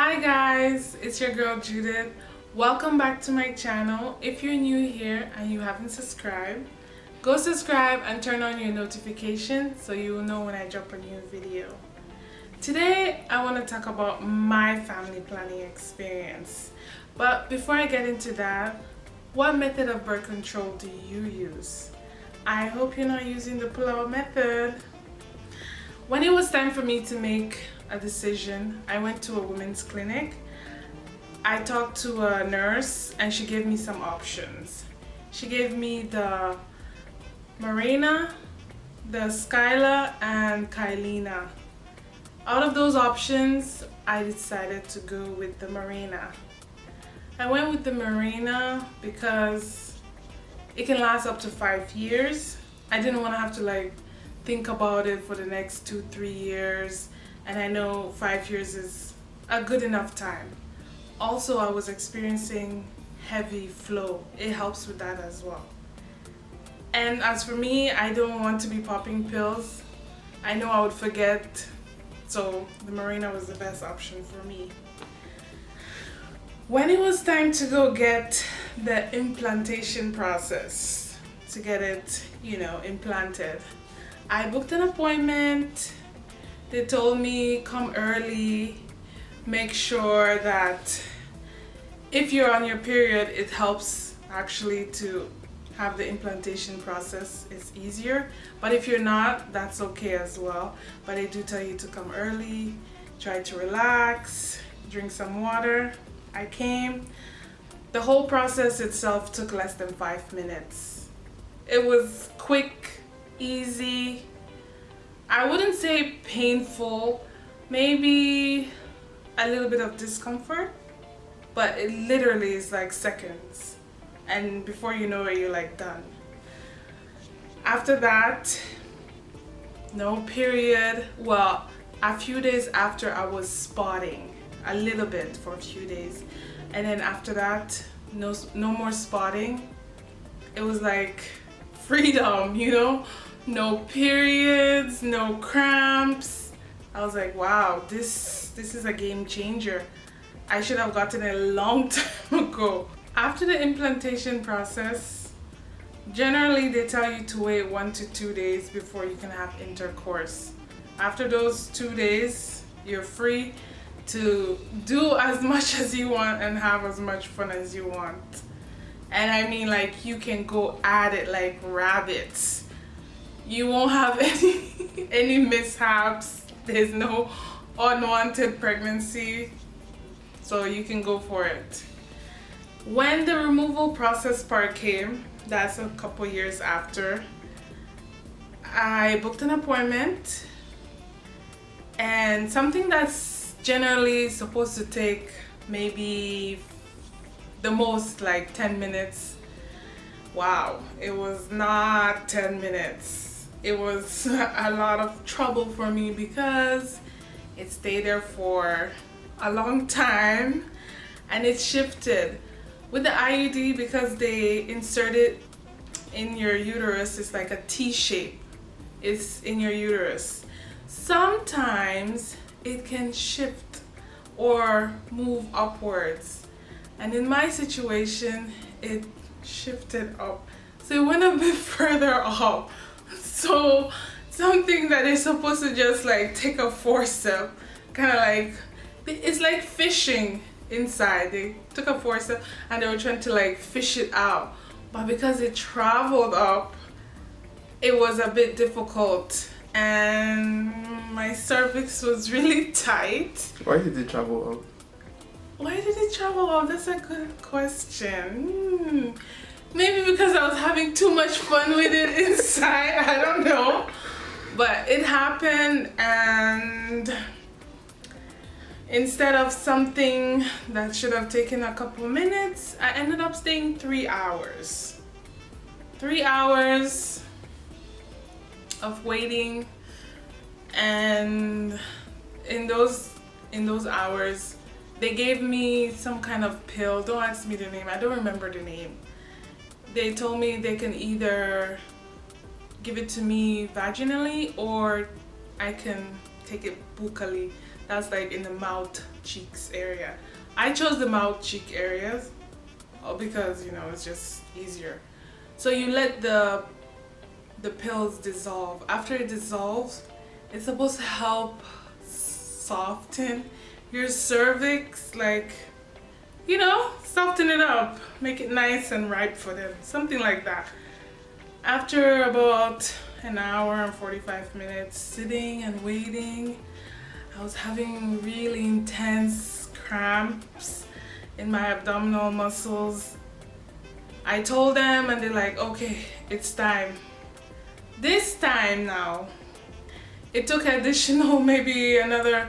Hi guys, it's your girl Judith. Welcome back to my channel. If you're new here and you haven't subscribed, go subscribe and turn on your notifications so you will know when I drop a new video. Today I want to talk about my family planning experience. But before I get into that, what method of birth control do you use? I hope you're not using the pull-out method. When it was time for me to make a decision, I went to a women's clinic. I talked to a nurse and she gave me some options. She gave me the Marina, the Skyla, and Kylina. Out of those options, I decided to go with the Marina. I went with the Marina because it can last up to 5 years. I didn't want to have to think about it for the next 2-3 years, and I know 5 years is a good enough time. Also, I was experiencing heavy flow. It helps with that as well. And as for me, I don't want to be popping pills. I know I would forget, so the Marina was the best option for me. When it was time to go get the implantation process, to get it, implanted, I booked an appointment. They told me come early, make sure that if you're on your period, it helps actually to have the implantation process. It's easier, but if you're not, that's okay as well. But they do tell you to come early, try to relax, drink some water. I came. The whole process itself took less than 5 minutes. It was quick, easy. I wouldn't say painful, maybe a little bit of discomfort, but it literally is like seconds, and before you know it, you're done. After that, no period. Well, a few days after, I was spotting a little bit for a few days, and then after that, no more spotting. It was like freedom, no periods, no cramps. I was like, wow, this is a game changer. I should have gotten it a long time ago. After the implantation process, generally they tell you to wait 1 to 2 days before you can have intercourse. After those 2 days, you're free to do as much as you want and have as much fun as you want. And I mean, you can go at it like rabbits. You won't have any mishaps. There's no unwanted pregnancy, so you can go for it. When the removal process part came, that's a couple years after, I booked an appointment, and something that's generally supposed to take maybe the most 10 minutes. Wow, it was not 10 minutes. It was a lot of trouble for me because it stayed there for a long time and it shifted. With the IUD, because they insert it in your uterus, it's like a T shape. It's in your uterus. Sometimes it can shift or move upwards. And in my situation, it shifted up. So it went a bit further up. So something that is supposed to just take a forcep, it's like fishing inside. They took a forcep and they were trying to fish it out. But because it traveled up, it was a bit difficult. And my cervix was really tight. Why did it travel up? Why did it travel up? That's a good question. Maybe because I was having too much fun with it inside. I don't know. But it happened, and instead of something that should have taken a couple minutes, I ended up staying 3 hours. 3 hours of waiting, and in those hours, they gave me some kind of pill. Don't ask me the name. I don't remember the name. They told me they can either give it to me vaginally or I can take it buccally. That's like in the mouth cheeks area. I chose the mouth cheek areas because, you know, it's just easier. So you let the pills dissolve. After it dissolves, it's supposed to help soften your cervix, like, you know, soften it up, make it nice and ripe for them, something like that. After about an hour and 45 minutes sitting and waiting, I was having really intense cramps in my abdominal muscles. I told them and they're like, okay, it's time. This time now, it took additional maybe another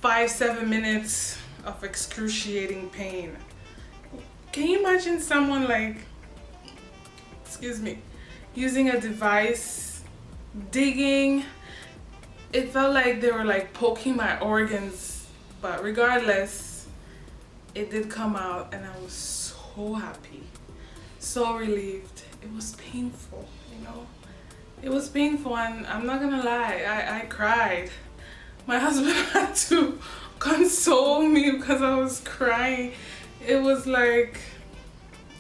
5-7 minutes of excruciating pain. Can you imagine someone like, excuse me, using a device, digging? It felt like they were like poking my organs, but regardless, it did come out and I was so happy, so relieved. It was painful, you know. It was painful, and I'm not gonna lie, I cried. My husband had to console me because I was crying. It was like,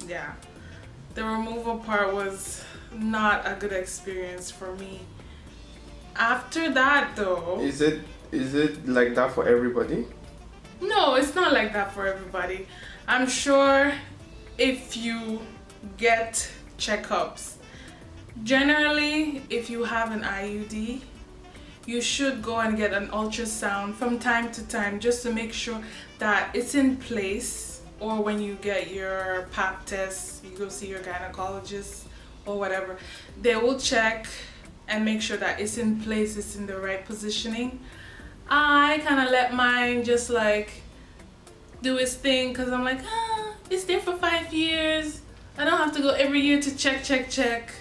yeah, the removal part was not a good experience for me. After that though, is it like that for everybody? No, it's not like that for everybody. I'm sure if you get checkups, generally if you have an IUD, you should go and get an ultrasound from time to time just to make sure that it's in place. Or when you get your pap test, you go see your gynecologist or whatever, they will check and make sure that it's in place, it's in the right positioning. I kind of let mine just like do its thing because I'm like, it's there for 5 years. I don't have to go every year to check.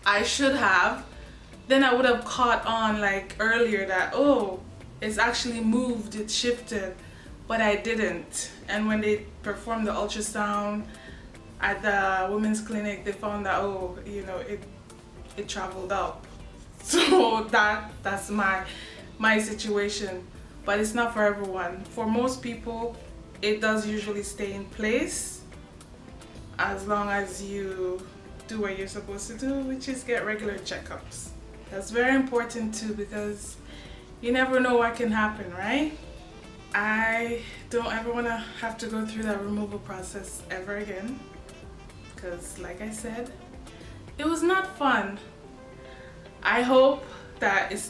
I should have. Then I would have caught on like earlier that, oh, it's actually moved, it's shifted, but I didn't. And when they performed the ultrasound at the women's clinic, they found that, oh, you know, it traveled up. So that's my situation, but it's not for everyone. For most people, it does usually stay in place as long as you do what you're supposed to do, which is get regular checkups. That's very important too, because you never know what can happen, right? I don't ever want to have to go through that removal process ever again, because like I said, it was not fun. I hope that it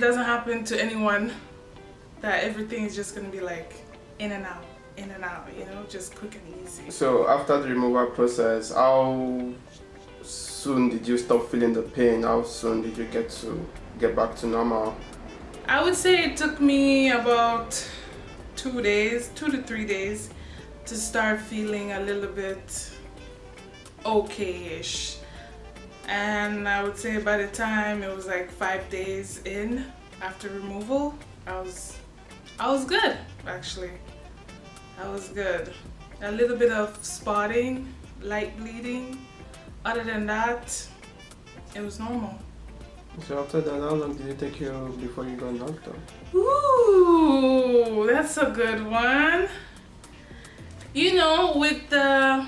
doesn't happen to anyone, that everything is just going to be like in and out, you know, just quick and easy. So after the removal process, how soon did you stop feeling the pain? How soon did you get back to normal? I would say it took me about 2 to 3 days to start feeling a little bit okay-ish. And I would say by the time it was like 5 days in after removal, I was good, actually. I was good. A little bit of spotting, light bleeding. Other than that, it was normal. So after that, how long did it take you before you got knocked out? Ooh, that's a good one. You know, with the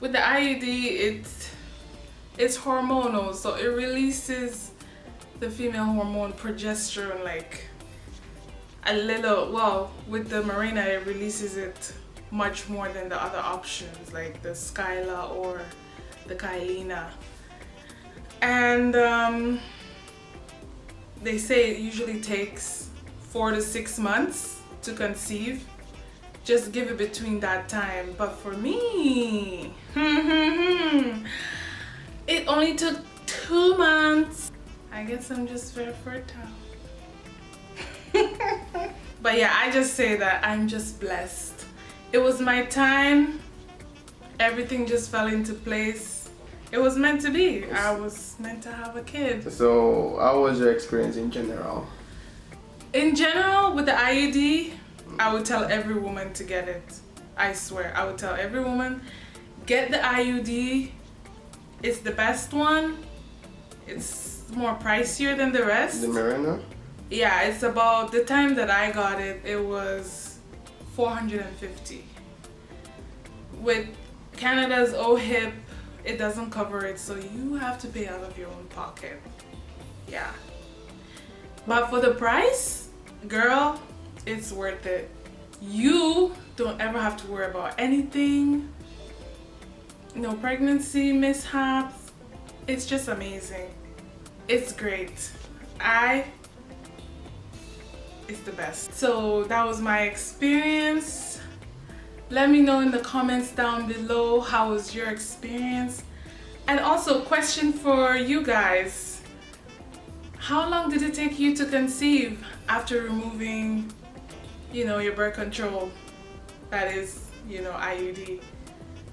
IUD, it's hormonal, so it releases the female hormone progesterone like a little. Well, with the Marina, it releases it much more than the other options like the Skyla or the Kylina. And they say it usually takes 4 to 6 months to conceive. Just give it between that time. But for me, it only took 2 months. I guess I'm just very fertile. But yeah, I just say that I'm just blessed. It was my time. Everything just fell into place. It was meant to be. I was meant to have a kid. So how was your experience in general? In general, with the IUD, I would tell every woman to get it. I swear, I would tell every woman, get the IUD. It's the best one. It's more pricier than the rest. The Marina? Yeah, it's about, the time that I got it, it was $450. With Canada's OHIP, it doesn't cover it, so you have to pay out of your own pocket. Yeah. But for the price, girl, it's worth it. You don't ever have to worry about anything. No pregnancy mishaps. It's just amazing. It's great. It's the best. So that was my experience. Let me know in the comments down below, how was your experience? And also, question for you guys. How long did it take you to conceive after removing, your birth control? That is, IUD.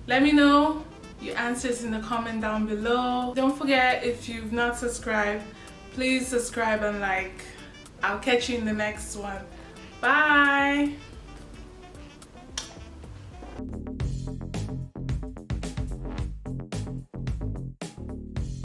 Let me know your answers in the comment down below. Don't forget, if you've not subscribed, please subscribe and like. I'll catch you in the next one. Bye!